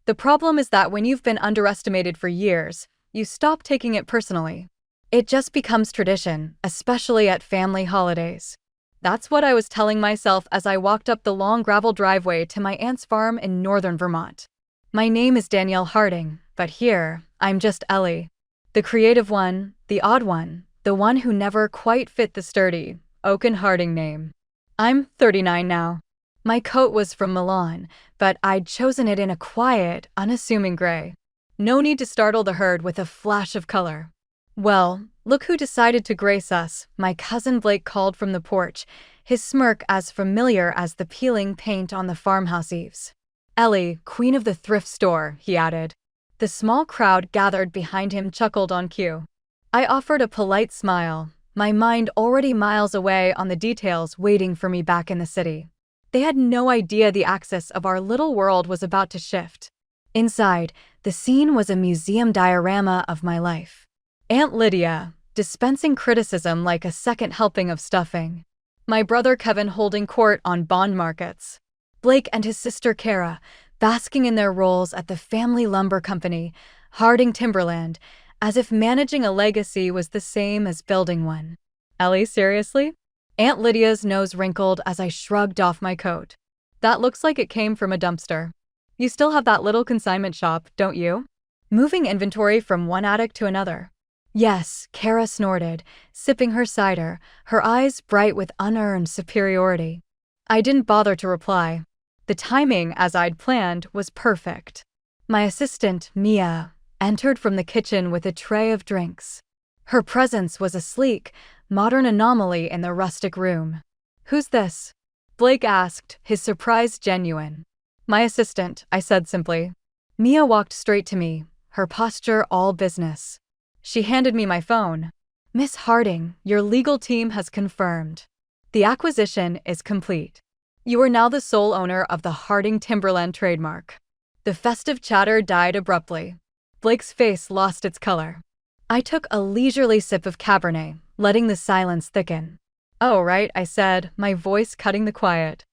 The problem is that when you've been underestimated for years, you stop taking it personally. It just becomes tradition, especially at family holidays. That's what I was telling myself as I walked up the long gravel driveway to my aunt's farm in northern Vermont. My name is Danielle Harding, but here, I'm just Ellie. The creative one, the odd one, the one who never quite fit the sturdy, Oaken Harding name. I'm 39 now. My coat was from Milan, but I'd chosen it in a quiet, unassuming gray. No need to startle the herd with a flash of color. Well, look who decided to grace us, my cousin Blake called from the porch, his smirk as familiar as the peeling paint on the farmhouse eaves. Ellie, queen of the thrift store, he added. The small crowd gathered behind him chuckled on cue. I offered a polite smile, my mind already miles away on the details waiting for me back in the city. They had no idea the axis of our little world was about to shift. Inside, the scene was a museum diorama of my life. Aunt Lydia, dispensing criticism like a second helping of stuffing. My brother Kevin holding court on bond markets. Blake and his sister Kara, basking in their roles at the family lumber company, Harding Timberland, as if managing a legacy was the same as building one. Ellie, seriously? Aunt Lydia's nose wrinkled as I shrugged off my coat. That looks like it came from a dumpster. You still have that little consignment shop, don't you? Moving inventory from one attic to another. Yes, Kara snorted, sipping her cider, her eyes bright with unearned superiority. I didn't bother to reply. The timing, as I'd planned, was perfect. My assistant, Mia, entered from the kitchen with a tray of drinks. Her presence was a sleek, modern anomaly in the rustic room. "Who's this?" Blake asked, his surprise genuine. "My assistant," I said simply. Mia walked straight to me, her posture all business. She handed me my phone. "Miss Harding, your legal team has confirmed. The acquisition is complete. You are now the sole owner of the Harding Timberland trademark." The festive chatter died abruptly. Blake's face lost its color. I took a leisurely sip of Cabernet, letting the silence thicken. "Oh, right," I said, my voice cutting the quiet.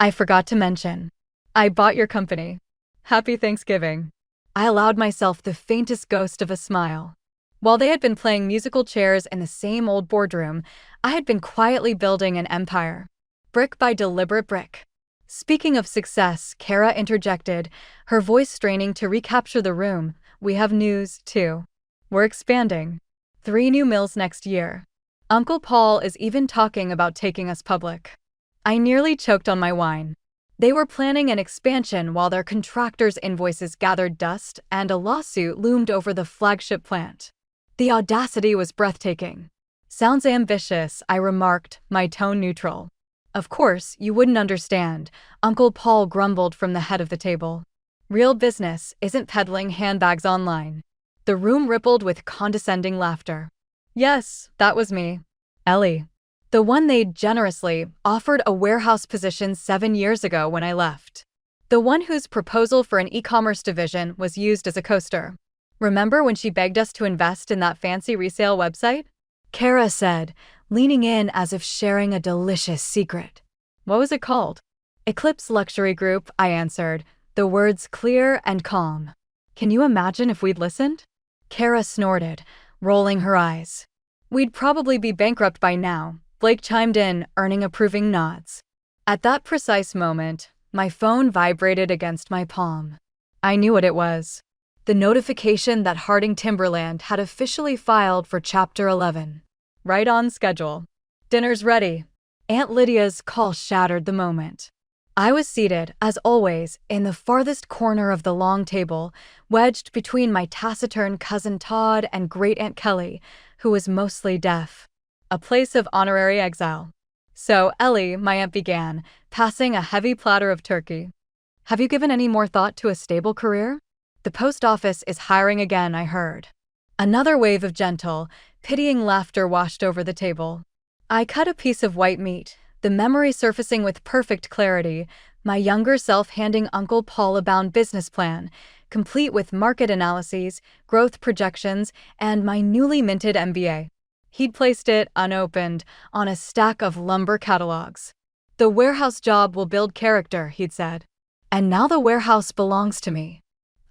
"I forgot to mention. I bought your company. Happy Thanksgiving." I allowed myself the faintest ghost of a smile. While they had been playing musical chairs in the same old boardroom, I had been quietly building an empire. Brick by deliberate brick. Speaking of success, Kara interjected, her voice straining to recapture the room. "We have news, too. We're expanding. 3 new mills next year. Uncle Paul is even talking about taking us public." I nearly choked on my wine. They were planning an expansion while their contractors' invoices gathered dust and a lawsuit loomed over the flagship plant. The audacity was breathtaking. "Sounds ambitious," I remarked, my tone neutral. "Of course, you wouldn't understand," Uncle Paul grumbled from the head of the table. "Real business isn't peddling handbags online." The room rippled with condescending laughter. Yes, that was me. Ellie. The one they'd generously offered a warehouse position 7 years ago when I left. The one whose proposal for an e-commerce division was used as a coaster. "Remember when she begged us to invest in that fancy resale website?" Kara said, leaning in as if sharing a delicious secret. "What was it called?" "Eclipse Luxury Group," I answered, the words clear and calm. "Can you imagine if we'd listened?" Kara snorted, rolling her eyes. "We'd probably be bankrupt by now," Blake chimed in, earning approving nods. At that precise moment, my phone vibrated against my palm. I knew what it was. The notification that Harding Timberland had officially filed for Chapter 11. Right on schedule. "Dinner's ready." Aunt Lydia's call shattered the moment. I was seated, as always, in the farthest corner of the long table, wedged between my taciturn cousin Todd and great-aunt Kelly, who was mostly deaf. A place of honorary exile. "So, Ellie," my aunt began, passing a heavy platter of turkey. "Have you given any more thought to a stable career? The post office is hiring again, I heard." Another wave of gentle, pitying laughter washed over the table. I cut a piece of white meat, the memory surfacing with perfect clarity, my younger self handing Uncle Paul a bound business plan, complete with market analyses, growth projections, and my newly minted MBA. He'd placed it, unopened, on a stack of lumber catalogs. "The warehouse job will build character," he'd said. "And now the warehouse belongs to me."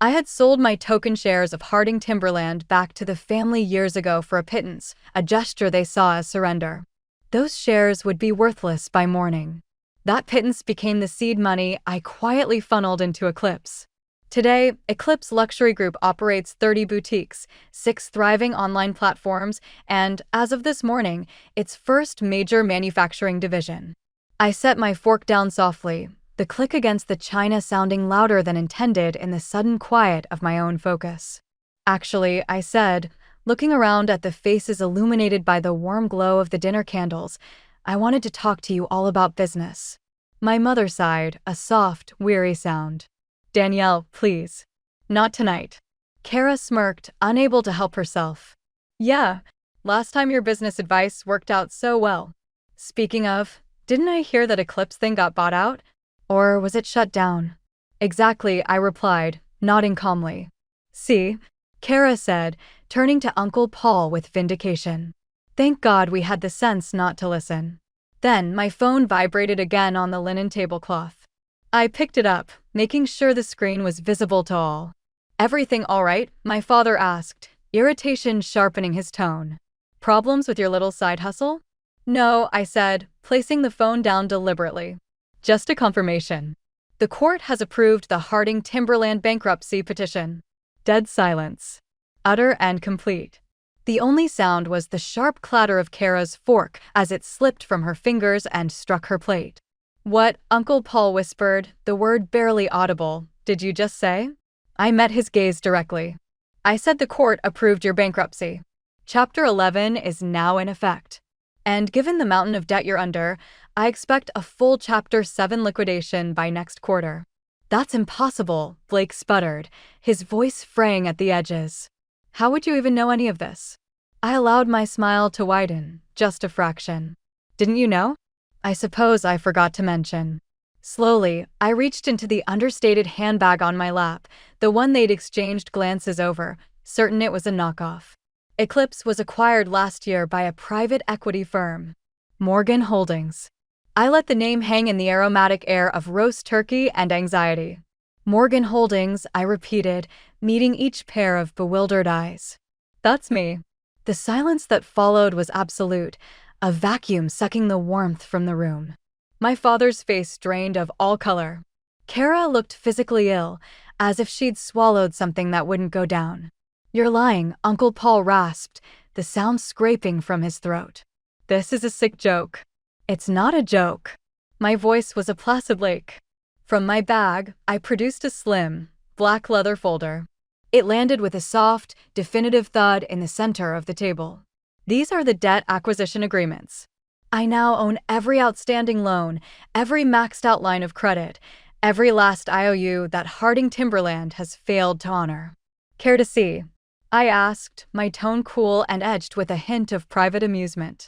I had sold my token shares of Harding Timberland back to the family years ago for a pittance, a gesture they saw as surrender. Those shares would be worthless by morning. That pittance became the seed money I quietly funneled into Eclipse. Today, Eclipse Luxury Group operates 30 boutiques, 6 thriving online platforms, and, as of this morning, its first major manufacturing division. I set my fork down softly, the click against the china sounding louder than intended in the sudden quiet of my own focus. Actually, I said, looking around at the faces illuminated by the warm glow of the dinner candles, I wanted to talk to you all about business. My mother sighed, a soft, weary sound. Danielle, please. Not tonight. Kara smirked, unable to help herself. Yeah, last time your business advice worked out so well. Speaking of, didn't I hear that Eclipse thing got bought out? Or was it shut down? Exactly, I replied, nodding calmly. See, Kara said, turning to Uncle Paul with vindication. Thank God we had the sense not to listen. Then my phone vibrated again on the linen tablecloth. I picked it up, making sure the screen was visible to all. Everything all right? My father asked, irritation sharpening his tone. Problems with your little side hustle? No, I said, placing the phone down deliberately. Just a confirmation. The court has approved the Harding Timberland bankruptcy petition. Dead silence. Utter and complete. The only sound was the sharp clatter of Kara's fork as it slipped from her fingers and struck her plate. What, Uncle Paul whispered, the word barely audible, did you just say? I met his gaze directly. I said the court approved your bankruptcy. Chapter 11 is now in effect. And given the mountain of debt you're under, I expect a full Chapter 7 liquidation by next quarter. That's impossible, Blake sputtered, his voice fraying at the edges. How would you even know any of this? I allowed my smile to widen, just a fraction. Didn't you know? I suppose I forgot to mention. Slowly, I reached into the understated handbag on my lap, the one they'd exchanged glances over, certain it was a knockoff. Eclipse was acquired last year by a private equity firm, Morgan Holdings. I let the name hang in the aromatic air of roast turkey and anxiety. Morgan Holdings, I repeated, meeting each pair of bewildered eyes. That's me. The silence that followed was absolute, a vacuum sucking the warmth from the room. My father's face drained of all color. Kara looked physically ill, as if she'd swallowed something that wouldn't go down. You're lying, Uncle Paul rasped, the sound scraping from his throat. This is a sick joke. It's not a joke. My voice was a placid lake. From my bag, I produced a slim, black leather folder. It landed with a soft, definitive thud in the center of the table. These are the debt acquisition agreements. I now own every outstanding loan, every maxed out line of credit, every last IOU that Harding Timberland has failed to honor. Care to see? I asked, my tone cool and edged with a hint of private amusement.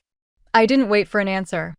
I didn't wait for an answer.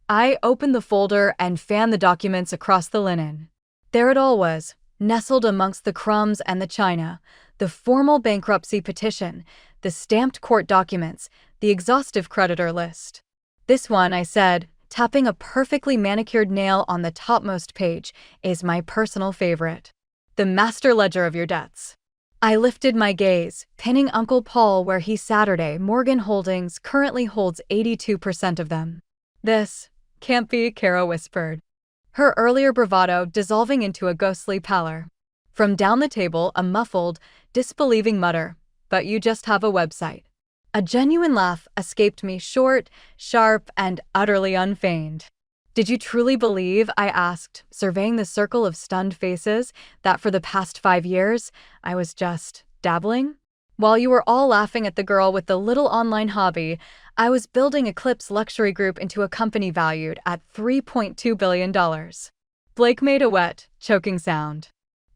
I opened the folder and fanned the documents across the linen. There it all was, nestled amongst the crumbs and the china, the formal bankruptcy petition, the stamped court documents, the exhaustive creditor list. This one, I said, tapping a perfectly manicured nail on the topmost page, is my personal favorite. The master ledger of your debts. I lifted my gaze, pinning Uncle Paul where he Saturday Morgan Holdings currently holds 82% of them. This can't be, Kara whispered, her earlier bravado dissolving into a ghostly pallor. From down the table, a muffled, disbelieving mutter, but you just have a website. A genuine laugh escaped me, short, sharp, and utterly unfeigned. Did you truly believe, I asked, surveying the circle of stunned faces, that for the past 5 years, I was just dabbling? While you were all laughing at the girl with the little online hobby, I was building Eclipse Luxury Group into a company valued at $3.2 billion. Blake made a wet, choking sound.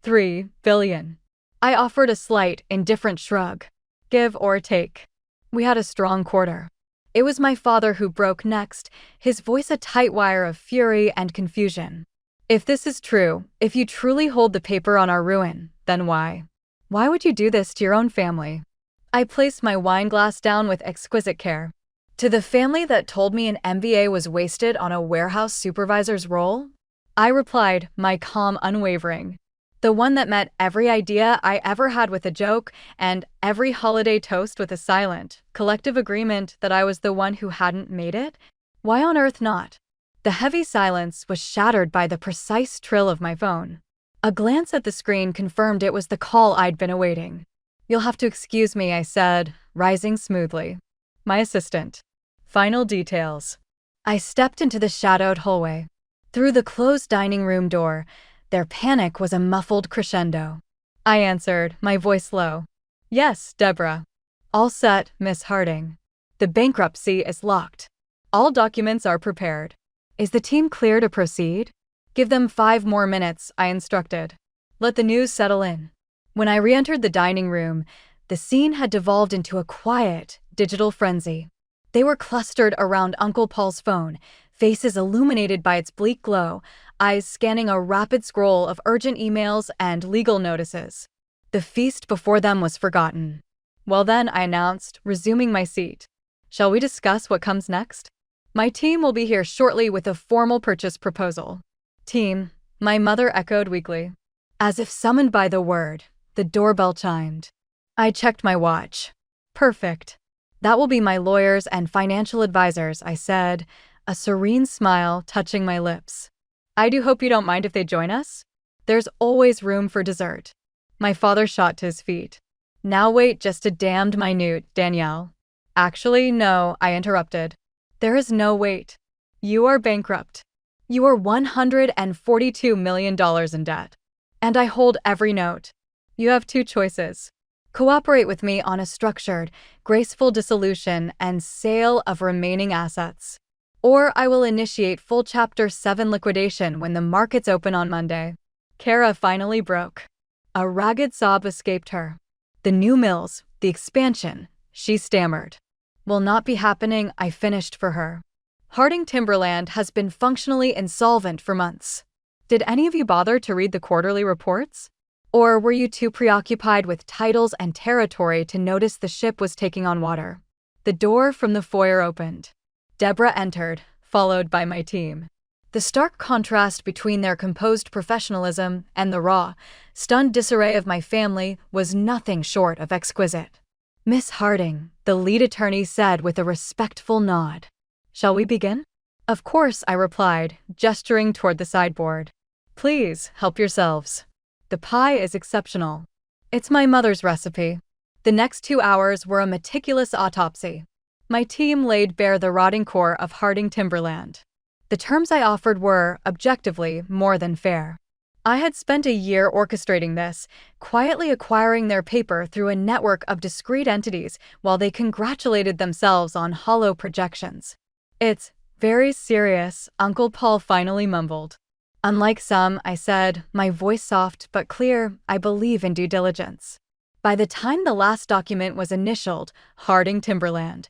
$3 billion. I offered a slight, indifferent shrug. Give or take. We had a strong quarter. It was my father who broke next, his voice a tight wire of fury and confusion. If this is true, if you truly hold the paper on our ruin, then why? Why would you do this to your own family? I placed my wine glass down with exquisite care. To the family that told me an MBA was wasted on a warehouse supervisor's role? I replied, my calm unwavering. The one that met every idea I ever had with a joke and every holiday toast with a silent, collective agreement that I was the one who hadn't made it? Why on earth not? The heavy silence was shattered by the precise trill of my phone. A glance at the screen confirmed it was the call I'd been awaiting. "You'll have to excuse me," I said, rising smoothly. "My assistant." Final details. I stepped into the shadowed hallway. Through the closed dining room door, their panic was a muffled crescendo. I answered, my voice low. "Yes, Deborah." "All set, Miss Harding. The bankruptcy is locked. All documents are prepared. Is the team clear to proceed?" "Give them 5 more minutes," I instructed. "Let the news settle in." When I re-entered the dining room, the scene had devolved into a quiet, digital frenzy. They were clustered around Uncle Paul's phone, faces illuminated by its bleak glow, eyes scanning a rapid scroll of urgent emails and legal notices. The feast before them was forgotten. "Well then," I announced, resuming my seat. "Shall we discuss what comes next? My team will be here shortly with a formal purchase proposal." "Team," my mother echoed weakly. As if summoned by the word, the doorbell chimed. I checked my watch. "Perfect. That will be my lawyers and financial advisors," I said, a serene smile touching my lips. "I do hope you don't mind if they join us? There's always room for dessert." My father shot to his feet. "Now wait just a damned minute, Danielle." "Actually, no," I interrupted. "There is no wait. You are bankrupt. You are $142 million in debt. And I hold every note. You have 2 choices. Cooperate with me on a structured, graceful dissolution and sale of remaining assets. Or I will initiate full Chapter 7 liquidation when the markets open on Monday." Kara finally broke. A ragged sob escaped her. "The new mills, the expansion," she stammered. "Will not be happening," I finished for her. "Harding Timberland has been functionally insolvent for months. Did any of you bother to read the quarterly reports? Or were you too preoccupied with titles and territory to notice the ship was taking on water?" The door from the foyer opened. Deborah entered, followed by my team. The stark contrast between their composed professionalism and the raw, stunned disarray of my family was nothing short of exquisite. "Miss Harding," the lead attorney said with a respectful nod. "Shall we begin?" "Of course," I replied, gesturing toward the sideboard. "Please, help yourselves. The pie is exceptional. It's my mother's recipe." The next 2 hours were a meticulous autopsy. My team laid bare the rotting core of Harding Timberland. The terms I offered were, objectively, more than fair. I had spent a year orchestrating this, quietly acquiring their paper through a network of discrete entities while they congratulated themselves on hollow projections. "It's very serious," Uncle Paul finally mumbled. "Unlike some," I said, my voice soft but clear, "I believe in due diligence." By the time the last document was initialed, Harding Timberland,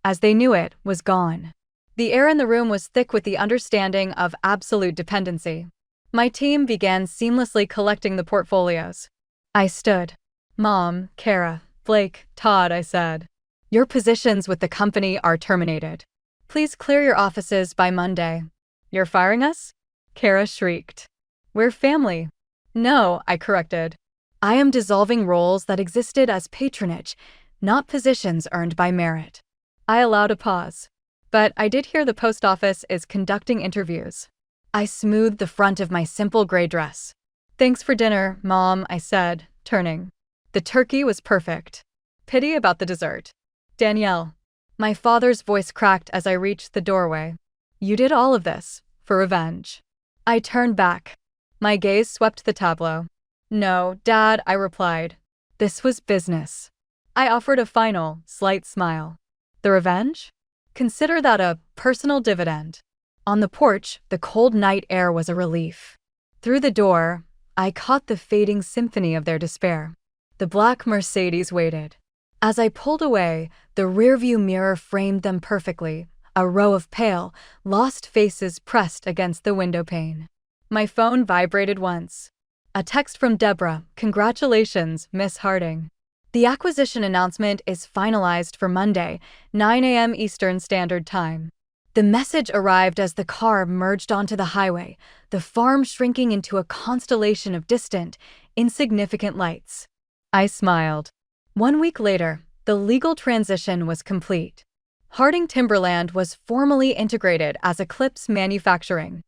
as they knew it, was gone. The air in the room was thick with the understanding of absolute dependency. My team began seamlessly collecting the portfolios. I stood. "Mom, Kara, Blake, Todd," I said. "Your positions with the company are terminated. Please clear your offices by Monday." "You're firing us?" Kara shrieked. "We're family." "No," I corrected. "I am dissolving roles that existed as patronage, not positions earned by merit." I allowed a pause. "But I did hear the post office is conducting interviews." I smoothed the front of my simple gray dress. "Thanks for dinner, Mom," I said, turning. "The turkey was perfect. Pity about the dessert." "Danielle." My father's voice cracked as I reached the doorway. "You did all of this for revenge." I turned back. My gaze swept the tableau. "No, Dad," I replied. "This was business." I offered a final, slight smile. "The revenge? Consider that a personal dividend." On the porch, the cold night air was a relief. Through the door, I caught the fading symphony of their despair. The black Mercedes waited. As I pulled away, the rearview mirror framed them perfectly, a row of pale, lost faces pressed against the window pane. My phone vibrated once. A text from Deborah. "Congratulations, Miss Harding. The acquisition announcement is finalized for Monday, 9 a.m. Eastern Standard Time." The message arrived as the car merged onto the highway, the farm shrinking into a constellation of distant, insignificant lights. I smiled. 1 week later, the legal transition was complete. Harding Timberland was formally integrated as Eclipse Manufacturing.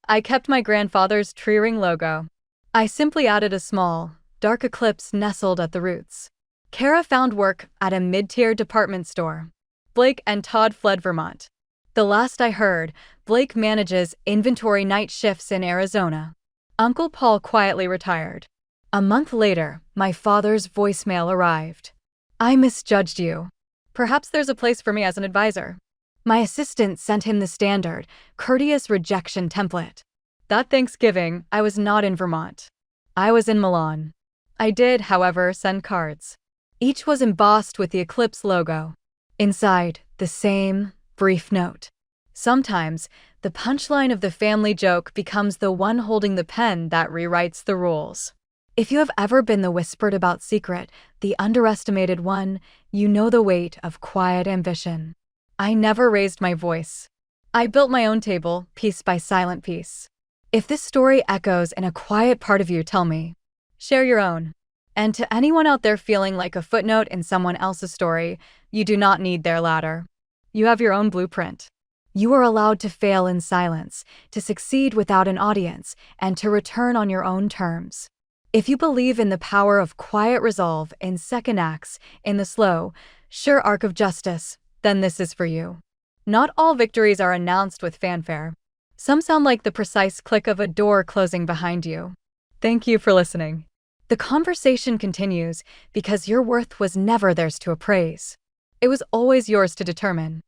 I kept my grandfather's tree ring logo. I simply added a small, dark eclipse nestled at the roots. Kara found work at a mid-tier department store. Blake and Todd fled Vermont. The last I heard, Blake manages inventory night shifts in Arizona. Uncle Paul quietly retired. A month later, my father's voicemail arrived. I misjudged you. Perhaps there's a place for me as an advisor. My assistant sent him the standard, courteous rejection template. That Thanksgiving, I was not in Vermont. I was in Milan. I did, however, send cards. Each was embossed with the Eclipse logo. Inside, the same brief note. Sometimes, the punchline of the family joke becomes the one holding the pen that rewrites the rules. If you have ever been the whispered about secret, the underestimated one, you know the weight of quiet ambition. I never raised my voice. I built my own table, piece by silent piece. If this story echoes in a quiet part of you, tell me. Share your own. And to anyone out there feeling like a footnote in someone else's story, you do not need their ladder. You have your own blueprint. You are allowed to fail in silence, to succeed without an audience, and to return on your own terms. If you believe in the power of quiet resolve in second acts, in the slow, sure arc of justice, then this is for you. Not all victories are announced with fanfare. Some sound like the precise click of a door closing behind you. Thank you for listening. The conversation continues because your worth was never theirs to appraise. It was always yours to determine.